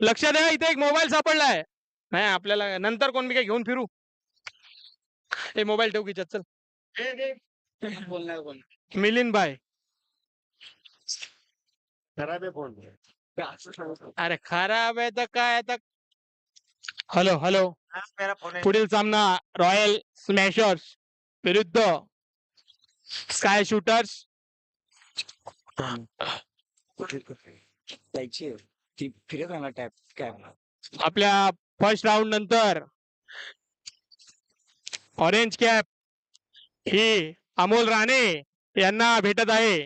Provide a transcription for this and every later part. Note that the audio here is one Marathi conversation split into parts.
लक्ष द्या, इथे एक मोबाईल सापडलाय. नाही आपल्याला नंतर कोण बी काय घेऊन फिरू. हे मोबाईल ठेवू खिच्यात चल. बोलणार कोण? मिलिंद भाई. खराब आहे फोन. अरे खराब आहे तर काय आता. Hello hello. मेरा फोन आहे. पुढील सामना रॉयल स्मॅशर्स विरुद्ध स्काय शूटर्स. त्याची ती फिरत राहणार टॅप काय आपल्या फर्स्ट राऊंड नंतर ऑरेंज कॅप ही अमोल राणे यांना भेटत आहे.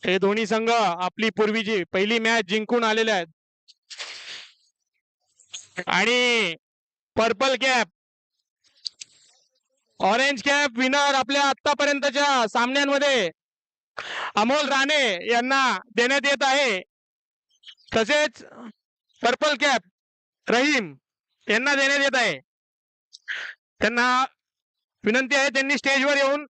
हे दोन्ही संघ आपली पूर्वीची पहिली मॅच जिंकून आलेले आहेत. आणि purple cap orange cap winner आपल्या आतापर्यंतच्या सामन्यांमध्ये अमोल राणे यांना देण्यात येत आहे. तसेच पर्पल कॅप रहीम यांना देण्यात येत आहे. त्यांना विनंती आहे त्यांनी स्टेजवर येऊन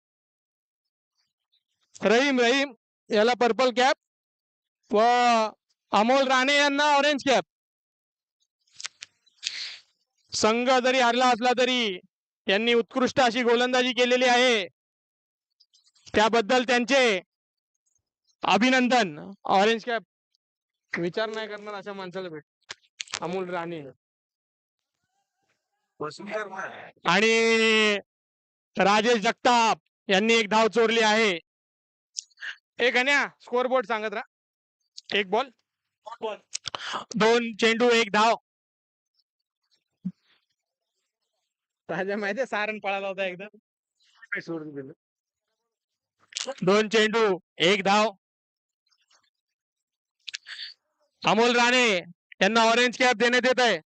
रहीम याला पर्पल कॅप व अमोल राणे यांना ऑरेंज कॅप. संघ जरी हरला असला तरी यांनी उत्कृष्ट अशी गोलंदाजी केलेली आहे, त्याबद्दल त्यांचे अभिनंदन. ऑरेंज कॅप विचार नाही करणार अशा माणसाला भेट अमोल राणे. आणि राजेश जगताप यांनी एक धाव चोरली आहे. एक गण्या स्कोर बोर्ड सांगत राहा. एक बॉल 2 चेंडू 1 धाव. राजा माहितीये सारण पळाला होता एकदम. 2 चेंडू 1 धाव. अमोल राणे यांना ऑरेंज कॅप देण्यात येत आहे.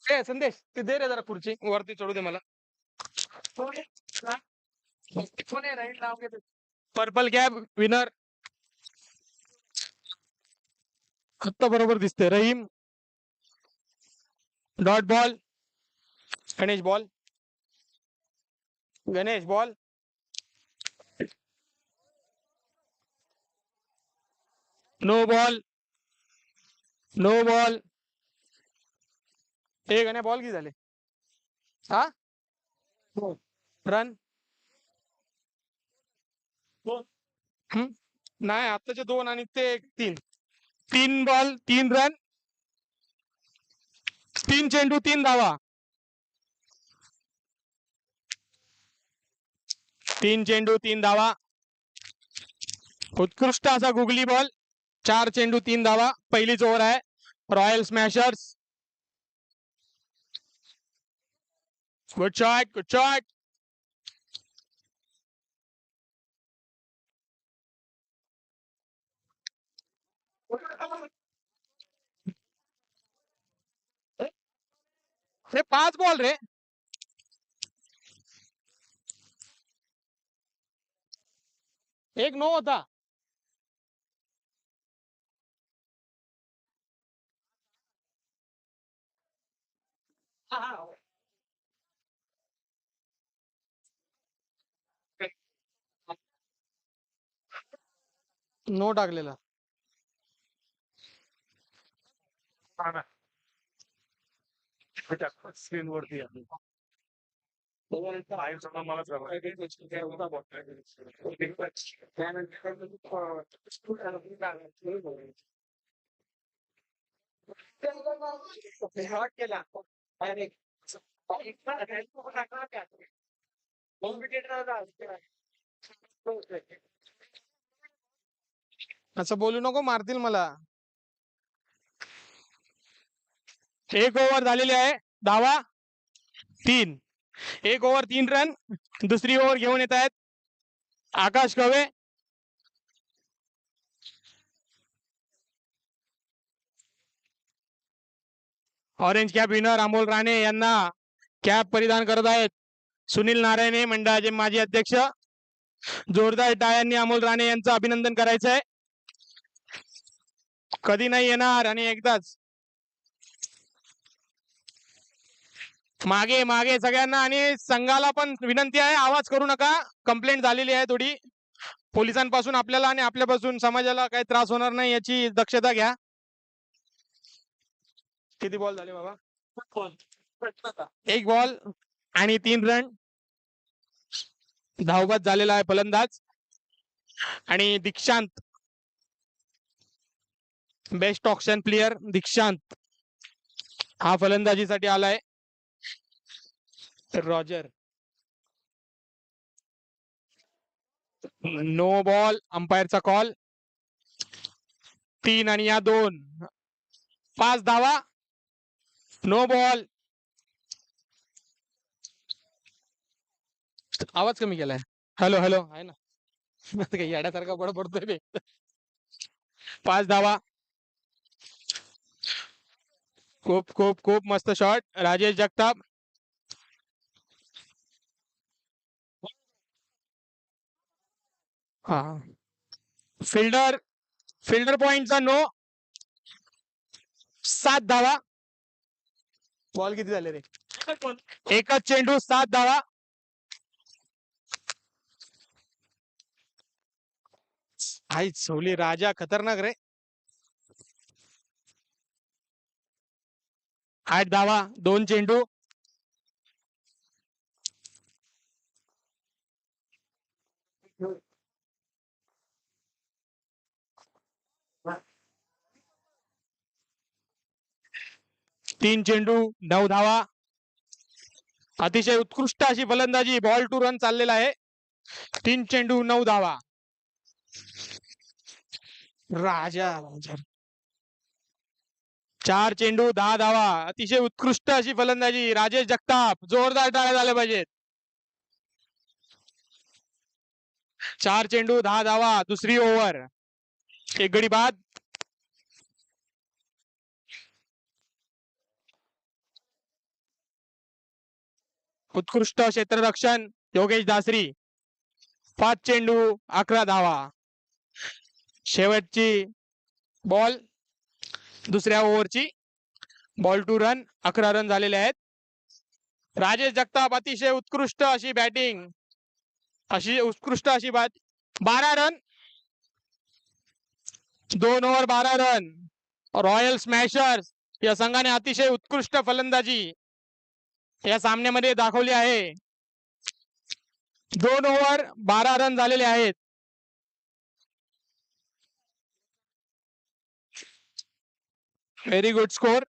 ए संदेश ते दे रे जरा खुर्ची वरती चढू दे मला. पर्पल कॅप विनर आत्ता बरोबर दिसते. Rahim dot ball. Ganesh ball. Ganesh ball. No ball. No ball. एक गण्या बॉल किती झाले. हा रन नाही आत्ताचे 2 आणि ते 3. 3 बॉल 3 रन. 3 चेंडू 3 धावा. 3 चेंडू 3 धावा. उत्कृष्ट असा गुगली बॉल. 4 चेंडू 3 धावा. पहिलीच ओव्हर आहे Royal Smashers. Good shot good shot. हे 5 बॉल रे. एक नो होता. नो टाकलेला. स्क्रीन वरती असं बोलू नको मारतील मला. 1 ओव्हर झालेली आहे. धावा 3. 1 ओव्हर 3 रन. दुसरी ओव्हर घेऊन येत आहेत Akash Kave. Orange cap winner Amol Rane यांना कॅप परिधान करत आहेत सुनील नारायणे मंडळाचे माजी अध्यक्ष. जोरदार टाळ्यांनी अमोल राणे यांचं अभिनंदन करायचं आहे. कधी नाही येणार आणि एकदाच मागे मागे सगळ्यांना. आणि संघाला पण विनंती आहे आवाज करू नका. कंप्लेंट झालेली आहे थोडी पोलिसांपासून आपल्याला आणि आपल्यापासून समाजाला काही त्रास होणार नाही याची दक्षता घ्या. किती बॉल झाले बाबा? एक बॉल आणि 3 रन. धावबाद झालेला आहे फलंदाज आणि दीक्षांत, बेस्ट ऑप्शन प्लेयर दीक्षांत हा फलंदाजीसाठी आलाय. रॉजर नो बॉल, अंपायरचा कॉल. 3 आणि या 2, 5 धावा. No ball. आवाज कमी केलाय. हॅलो हॅलो आहे ना. काही येड्यासारखा बडबडतोय बे. 5 धावा. खूप खूप खूप मस्त शॉट राजेश जगताप. हा फिल्डर फिल्डर पॉइंटचा नो. 7 धावा. बॉल किती झाले रे? एकच चेंडू 7 धावा. आई सोली राजा खतरनाक रे. 8 धावा 2 चेंडू. तीन चेंडू 9 धावा. अतिशय उत्कृष्ट अशी फलंदाजी. बॉल टू रन चाललेला आहे. 3 चेंडू 9 धावा. राजा 4 चेंडू 10 धावा. अतिशय उत्कृष्ट अशी फलंदाजी राजेश जगताप. जोरदार टाळ्या झाल्या पाहिजेत. 4 चेंडू 10 धावा. दुसरी ओव्हर. एक गडी बाद. उत्कृष्ट क्षेत्ररक्षण योगेश दासरी. 5 चेंडू 11 धावा. शेवटची बॉल दुसऱ्या ओव्हरची. Ball two run. 11 रन झालेले आहेत. राजेश जगताप अतिशय उत्कृष्ट अशी बॅटिंग. अशी उत्कृष्ट अशी bat. 12 run. 2 over 12 run. Royal smashers या संघाने अतिशय उत्कृष्ट फलंदाजी या सामन्यामध्ये दाखवली आहे. 2 ओव्हर 12 रन झालेले आहेत. Very good score.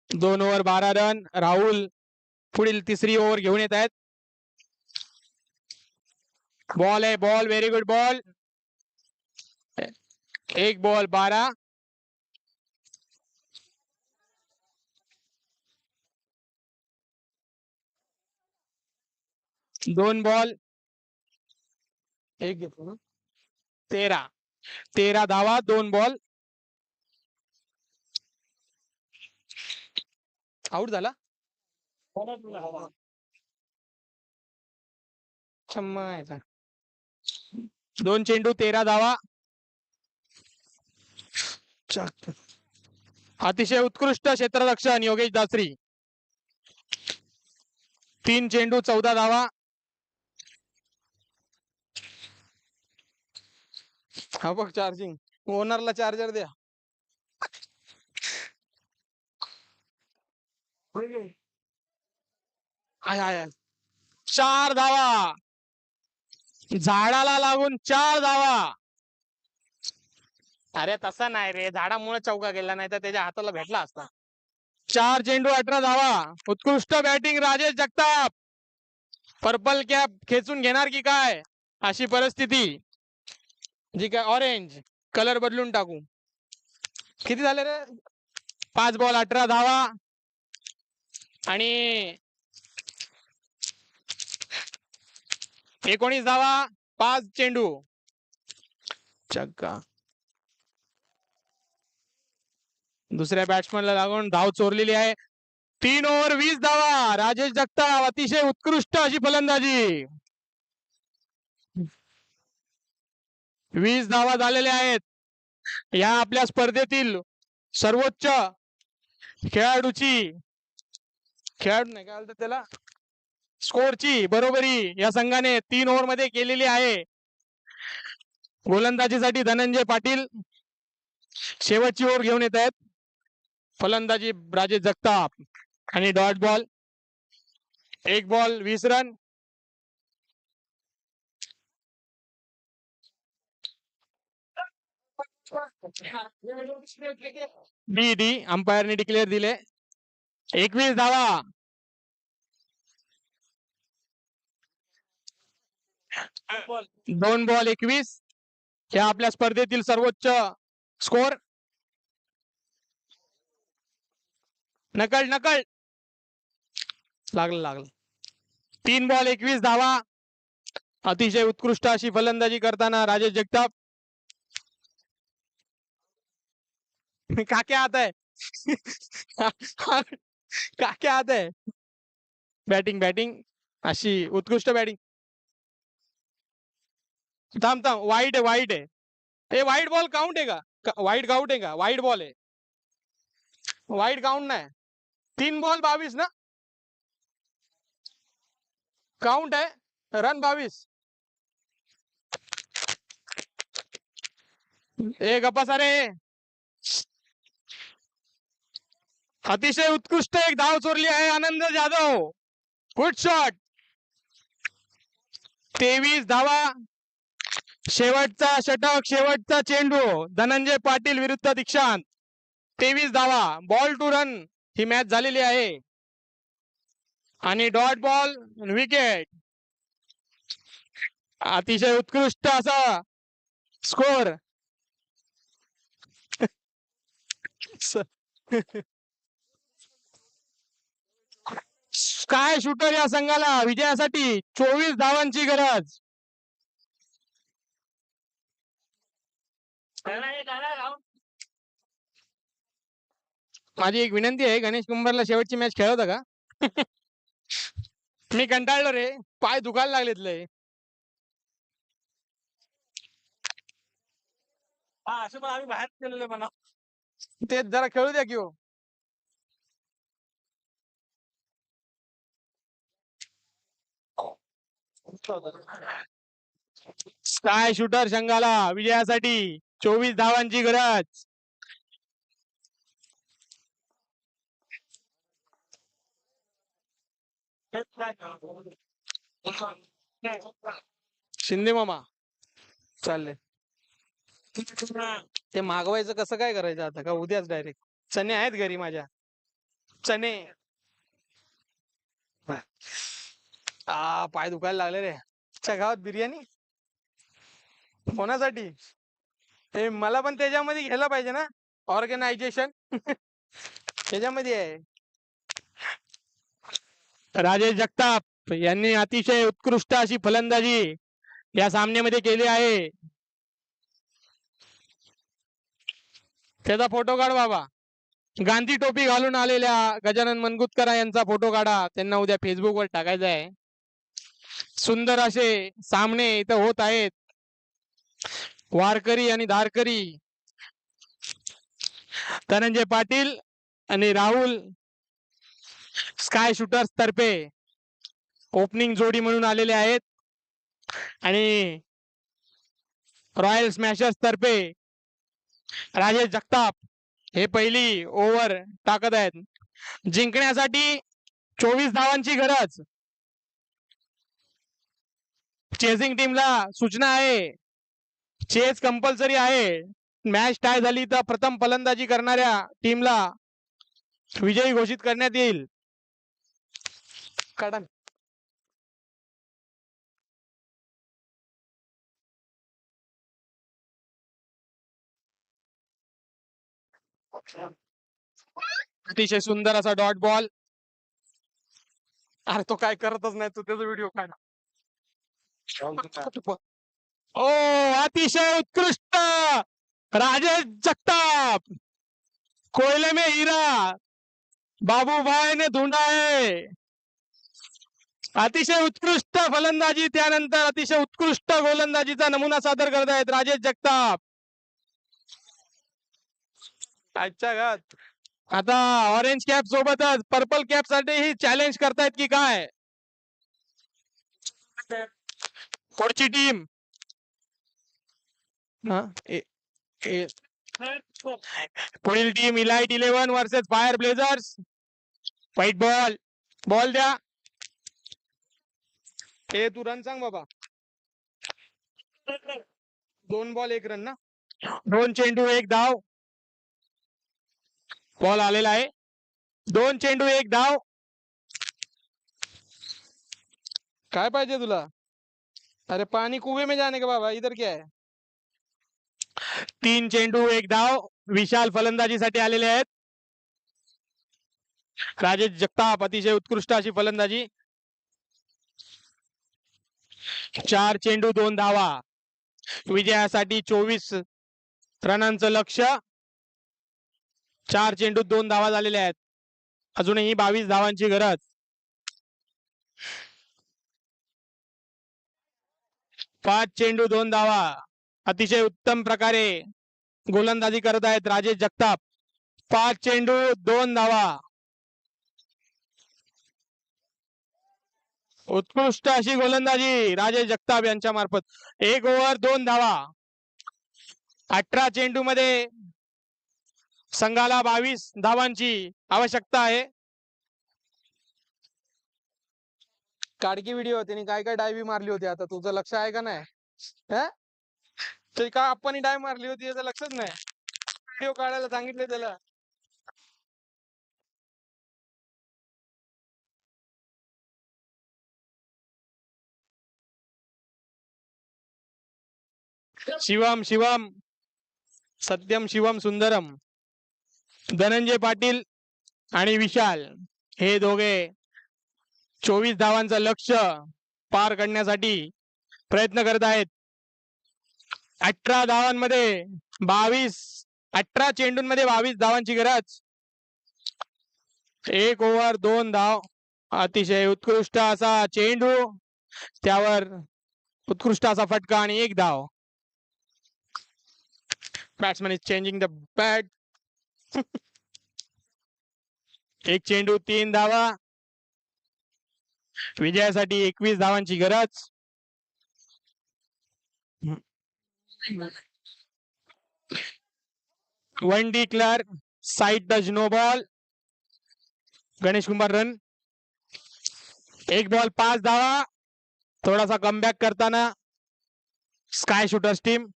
2 over 12 run. Rahul पुढील तिसरी ओव्हर घेऊन येत आहेत. बॉल आहे बॉल. Very good ball. एक बॉल 12. दोन बॉल एक घेतो ना. 13 धावा 2 बॉल. आउट झाला. क्षमा 2 चेंडू 13 धावा. अतिशय उत्कृष्ट क्षेत्ररक्षण योगेश दासरी. 3 चेंडू 14 धावा. हा बघ चार्जिंग. ओनरला चार्जर द्या. आय आय 4 धावा. झाडाला लागून 4 धावा. अरे तसा नाही रे. झाडामुळे चौका गेला, नाही तर त्याच्या हाताला भेटला असता. 4 चेंडू 18 धावा. उत्कृष्ट batting Rajesh Jagtap. Purple cap खेचून घेणार की काय अशी परिस्थिती. जी काय ऑरेंज कलर बदलून टाकू. किती झाले रे? 5 बॉल 18 धावा आणि 19 धावा. 5 चेंडू. चक्का. दुसऱ्या बॅट्समनला लागून धाव चोरलेली आहे. 3 ओव्हर 20 धावा. राजेश जगताप अतिशय उत्कृष्ट अशी फलंदाजी. 20 धावा झालेल्या आहेत. या आपल्या स्पर्धेतील सर्वोच्च खेळाडूची खेळाडू नाही काय बोलतात त्याला स्कोरची बरोबरी या संघाने 3 ओव्हर मध्ये केलेली आहे. गोलंदाजीसाठी धनंजय पाटील. शेवटची ओव्हर घेऊन येत आहेत फलंदाजी राजेश जगताप आणि dot ball 1 ball 20 run. The अंपायरने डिक्लेअर दिले. 21 धावा. दोन बॉल 21 हे आपल्या स्पर्धेतील सर्वोच्च स्कोर. नकळ नकळ लागलं 3 बॉल 21 धावा. अतिशय उत्कृष्ट अशी फलंदाजी करताना राजेश जगताप. क्या आता है क्या आता है. बॅटिंग अशी उत्कृष्ट बॅटिंग. थांब वाईट आहे हे वाईट बॉल काउंट आहे का वाईट काउंट आहे का वाईट बॉल आहे वाईट काउंट नाही 3 बॉल 22 ना काउंट आहे रन 22. गप्पा सारे. अतिशय उत्कृष्ट एक धाव चोरली आहे आनंद जाधव. Good shot. 23 धावा. शेवटचा षटक शेवटचा चेंडू धनंजय पाटील विरुद्ध दीक्षांत. 23 धावा. बॉल टू रन ही मॅच झालेली आहे आणि डॉट बॉल विकेट. अतिशय उत्कृष्ट असा स्कोर. स्काय शूटर या संघाला विजयासाठी 24 धावांची गरज. माझी एक विनंती आहे गणेश कुंभारला शेवटची मॅच खेळवता का मी कंटाळलो रे पाय दुखायला लागलेत लय. असं पण आम्ही बाहेर गेलेलो म्हणा ते जरा खेळू द्या की हो. स्काय शूटर संघाला विजयासाठी 24 धावांची गरज. शिंदे मामा चालले ते मागवायचं कसं काय करायचं आता का उद्याच डायरेक्ट. चणे आहेत घरी माझ्या चणे. पाय दुखायला लागले रे. च्या गावात बिर्याणी कोणासाठी हे मला पण त्याच्यामध्ये घ्यायला पाहिजे ना ऑर्गनायझेशन त्याच्यामध्ये आहे. राजेश जगताप यांनी अतिशय उत्कृष्ट अशी फलंदाजी या सामन्यामध्ये केली आहे. त्याचा फोटो काढ बाबा. गांधी टोपी घालून आलेल्या गजानन मनगुतकर यांचा फोटो काढा. त्यांना उद्या फेसबुकवर टाकायचा आहे. सुंदर असे सामने इथं होत आहेत. वारकरी आणि धारकरी धनंजय पाटील आणि राहुल स्काय शूटर्स तर्फे ओपनिंग जोडी म्हणून आलेले आहेत आणि रॉयल स्मॅशर्स तर्फे राजेश जगताप हे पहिली ओव्हर टाकत आहेत. जिंकण्यासाठी 24 धावांची गरज. चेसिंग टीमला सूचना आहे चेस कंपल्सरी आहे. मॅच टाय झाली तर प्रथम फलंदाजी करणाऱ्या टीमला विजयी घोषित करण्यात येईल. काढा अतिशय सुंदर असा डॉट बॉल. अरे तो काय करतच नाही तू त्याचा व्हिडिओ काढ. ओ अतिशय उत्कृष्ट राजेश जगताप. कोयले में हीरा बाबूभाई ने ढूंढा है. अतिशय उत्कृष्ट फलंदाजी त्यानंतर अतिशय उत्कृष्ट गोलंदाजीचा नमुना सादर करत आहेत राजेश जगताप. अच्छा आता ऑरेंज कॅप सोबतच पर्पल कॅप साठीही चॅलेंज करतायत की काय पुढची टीम. पुढील team Elite 11 versus Fire Blazers. White ball. Ball द्या. हे तू रन सांग बाबा. 2 बॉल 1 रन ना. 2 चेंडू 1 धाव. बॉल आलेला आहे. 2 चेंडू 1 धाव. काय पाहिजे तुला. अरे पानी कुएं में जाने का बाबा, इधर क्या है. 3 चेंडू 1 धाव. विशाल फलंदाजीसाठी आलेले आहेत. राजेश जगताप अतिशय उत्कृष्ट अशी फलंदाजी. 4 चेंडू 2 धावा. विजयासाठी 24 रनांचं लक्ष्य. 4 चेंडू 2 धावा झालेल्या आहेत. अजूनही 22 धावांची गरज. 5 चेंडू 2 धावा. अतिशय उत्तम प्रकारे गोलंदाजी करत आहेत राजेश जगताप. 5 चेंडू 2 धावा. उत्कृष्ट अशी गोलंदाजी राजेश जगताप यांच्या मार्फत. 1 ओव्हर 2 धावा. 18 चेंडू मध्ये संघाला 22 धावांची आवश्यकता आहे. काडकी व्हिडिओ त्यांनी काय काय डायव्ही मारली होती. आता तुझं लक्ष आहे का नाही. ते का आपण डाय मारली होती याचं लक्षच नाही. व्हिडिओ काढायला सांगितले त्याला. शिवम शिवम सत्यम शिवम सुंदरम. धनंजय पाटील आणि विशाल हे दोघे 24 धावांचं लक्ष्य पार करण्यासाठी प्रयत्न करत आहेत. 18 धावांमध्ये 18 चेंडूंमध्ये 22 धावांची गरज. 1 ओव्हर 2 धाव. अतिशय उत्कृष्ट असा चेंडू. त्यावर उत्कृष्ट असा फटका आणि 1 धाव. Batsman is changing the bat. 1 चेंडू 3 धावा. विजयासाठी 21 धावांची गरज. One declare. Side touch no ball. Ganesh Kumar run. 1 ball 5 धावा. थोडासा कमबॅक करताना Sky Shooters team.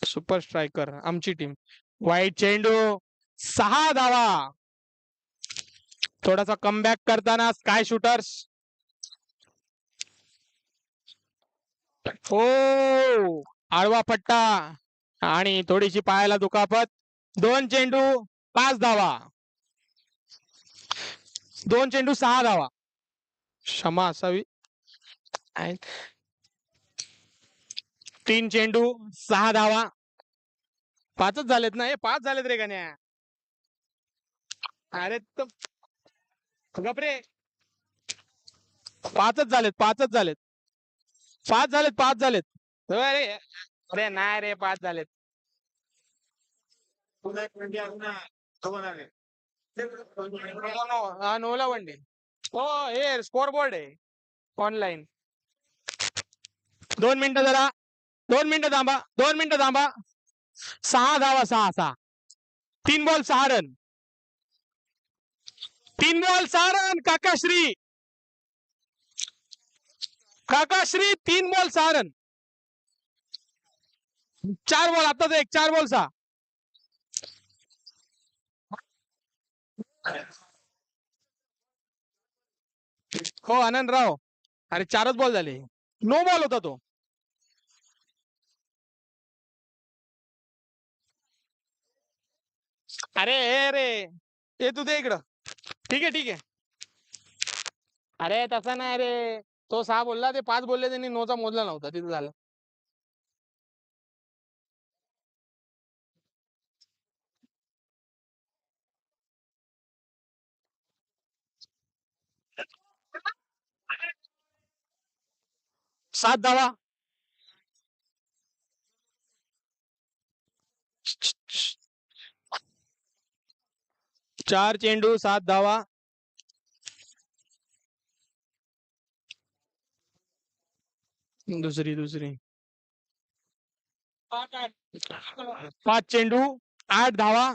Super Striker आमची टीम. वाईट चेंडू 6 धावा. थोडासा कमबॅक करताना स्काय शूटर्स. हो आडवा पट्टा आणि थोडीशी पायाला दुखापत. 2 चेंडू 5 धावा. 2 चेंडू 6 धावा. क्षमा असावी. 3 चेंडू 6 धावा. 5च झालेत ना. हे 5 झालेत रे गण्या. अरे गपरे. 5च झालेत. 5च झालेत. 5 झालेत. 5 झालेत. अरे अरे नाही रे 5 झालेत. नोला वन डे. हो हे स्कोर बोर्ड आहे ऑनलाईन. 2 मिनिटं जरा. 2 मिनिटं थांबा. 2 मिनिटं थांबा. 6 धावा. 6. 3 बॉल 6 रन. 3 ball 6 run. काकाश्री 3 बॉल 6 रन. 4 बॉल आताच 1. 4 बॉल 6. हो आनंदराव. अरे 4च बॉल झाले. नो बॉल होता तो. अरे हे रे हे तू दे इकडं. ठीक आहे. अरे तसा नाही रे. तो 6 बोलला. ते 5 बोलले त्यांनी. नोचा मोजला नव्हता. तिथं झालं. सात धावा. चार चेंडू 7 धावा. दुसरी 5 चेंडू 8 धावा.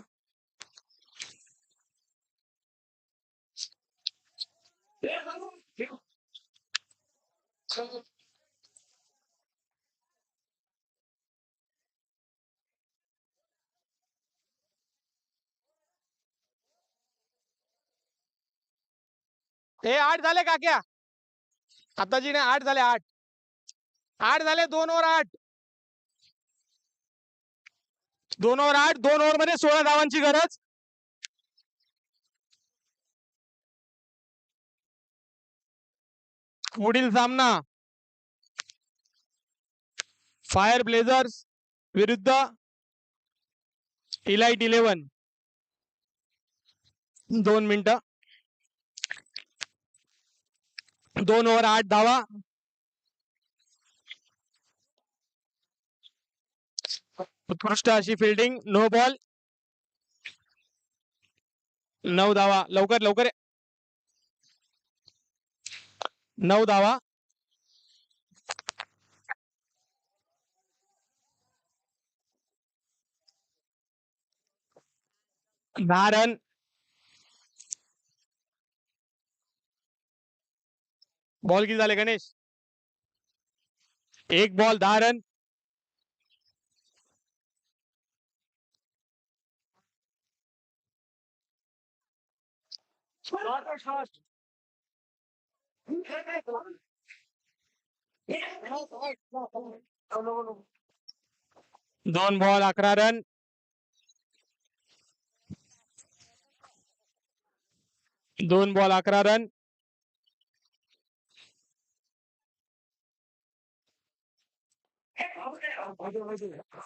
हे 8 झाले काक्या. आताजी नाही 8 झाले 8. 8 झाले 2 ओव्हर 8. 2 ओव्हर 8. 2 ओव्हर मध्ये 16 धावांची गरज. पुढील सामना फायर ब्लेझर्स विरुद्ध इलाइट 11. 2 मिनिटं. 2 ओव्हर 8 धावा. उत्कृष्ट अशी फिल्डिंग. No ball. 9 धावा. लवकर लवकर. 9 धावा. 10 रन. बॉल किती झाले गणेश? 1 ball 10 run. दोन बॉल 11 रन. दोन ball 11 run.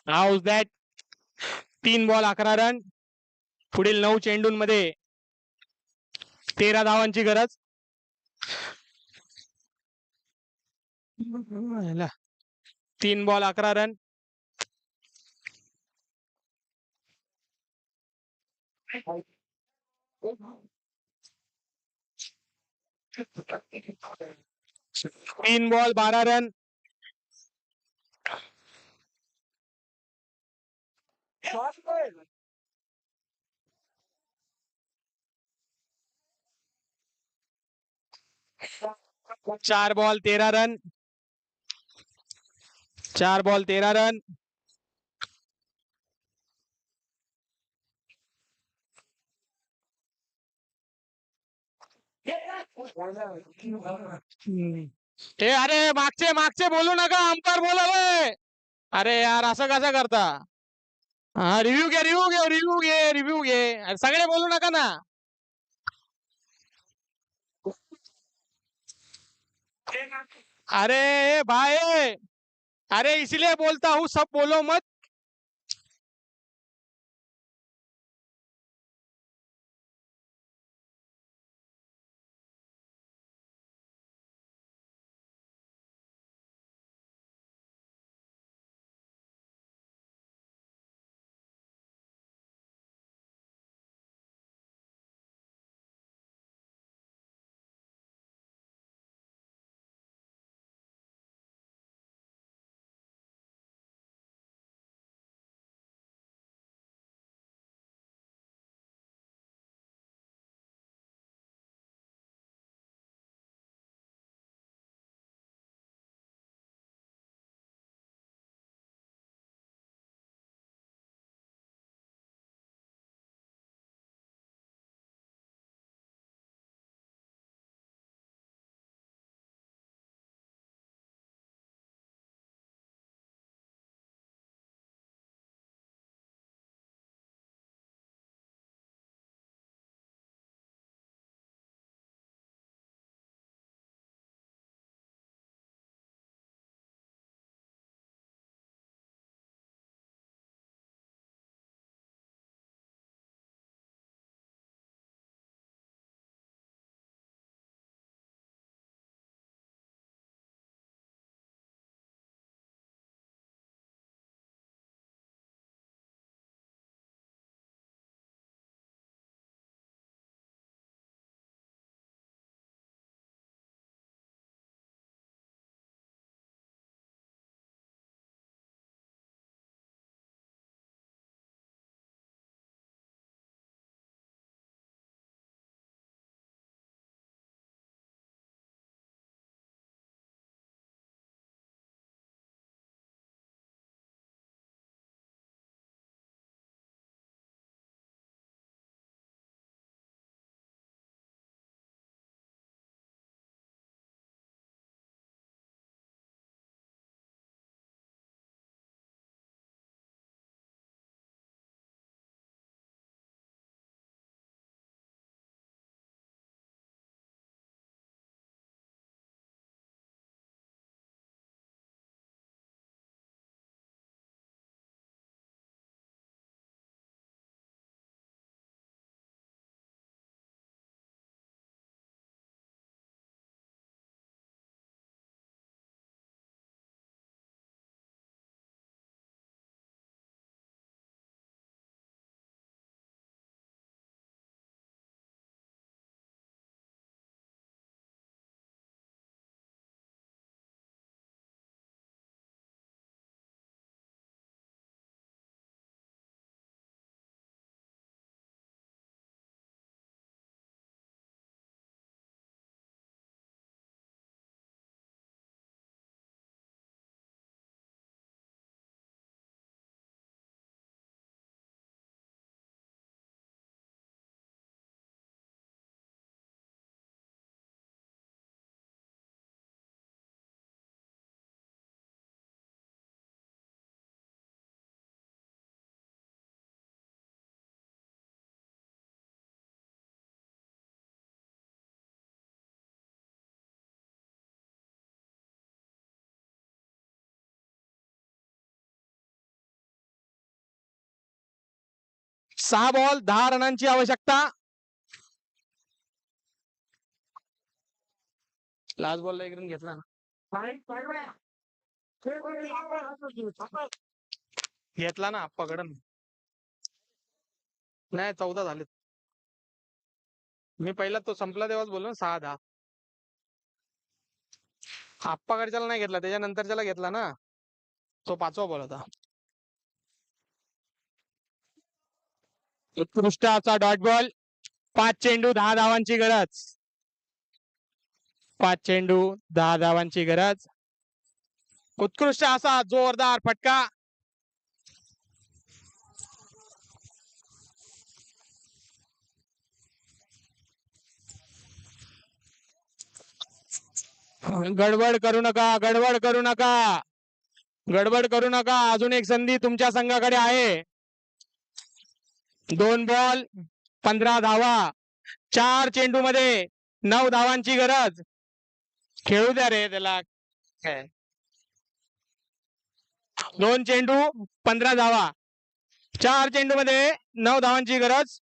How's that. 3 ball 11 run. पुढील 9 चेंडूंमध्ये 13 धावांची गरज. 3 बॉल 11 रन. तीन ball 12 run. 4 ball 13 run. 4 ball 13 run. ए अरे मागचे मागचे बोलू नका. अंपायर बोलावे. अरे यार असं कसं करता? हा रिव्ह्यू घे रिव्ह्यू घे रिव्ह्यू घे रिव्ह्यू घे. अरे सगळे बोलू नका ना. अरे भाई. अरे इसलिए बोलता हूँ सब बोलो मत. 6 बॉल 10 रनांची आवश्यकता. लास्ट बॉलला एक रन घेतला ना, घेतला ना पकडन. नाही 14 झालेत. मी पहिला तो संपला तेव्हाच बोललो ना 6-10. आप्पाकडच्याला नाही घेतला, त्याच्यानंतरच्याला घेतला ना, तो 5वा बॉल होता. उत्कृष्ट असा डॉट बॉल. 5 चेंडू 10 धावांची गरज. 5 चेंडू 10 धावांची गरज. उत्कृष्ट असा जोरदार फटका. गडबड करू नका, गडबड करू नका, गडबड करू नका. अजून एक संधी तुमच्या संघाकडे आहे. 2 बॉल 15 धावा. 4 चेंडू मध्ये 9 धावांची गरज. खेळू द्या रे त्याला. 2 चेंडू 15 धावा. 4 चेंडू मध्ये 9 धावांची गरज.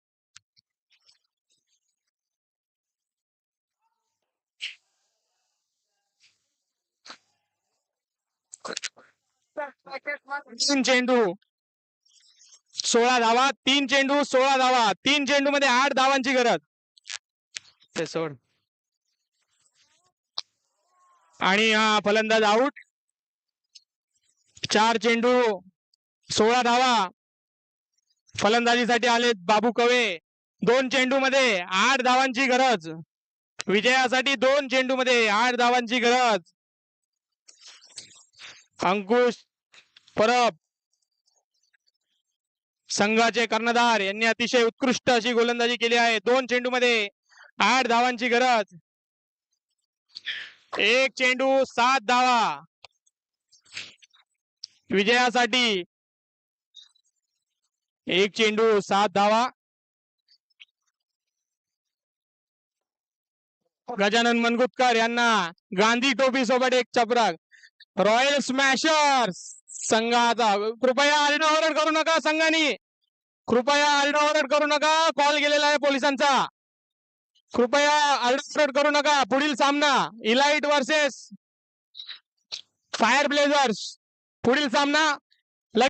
तीन चेंडू 16 धावा. 3 चेंडू 16 धावा. 3 चेंडू मध्ये 8 धावांची गरज. ते सोड. आणि हा फलंदाज आउट. 4 चेंडू 16 धावा. फलंदाजीसाठी आले बाबू कवे. 2 चेंडू मध्ये 8 धावांची गरज. विजयासाठी 2 चेंडू मध्ये 8 धावांची गरज. अंकुश परब संघाचे कर्णधार यांनी अतिशय उत्कृष्ट अशी गोलंदाजी केली आहे. 2 चेंडू मध्ये 8 धावांची गरज. 1 चेंडू 7 धावा. विजयासाठी 1 चेंडू 7 धावा. गजानन मनगुतकर यांना गांधी टोपी सोबत एक चपराक. रॉयल स्मॅशर्स संघाचा. कृपया आरडाओरड करू नका संघाने. कृपया आरडाओरड करू नका. कॉल गेलेला आहे पोलिसांचा. कृपया आरडाओरड करू नका. पुढील सामना इलाइट वर्सेस फायर ब्लेझर्स. पुढील सामना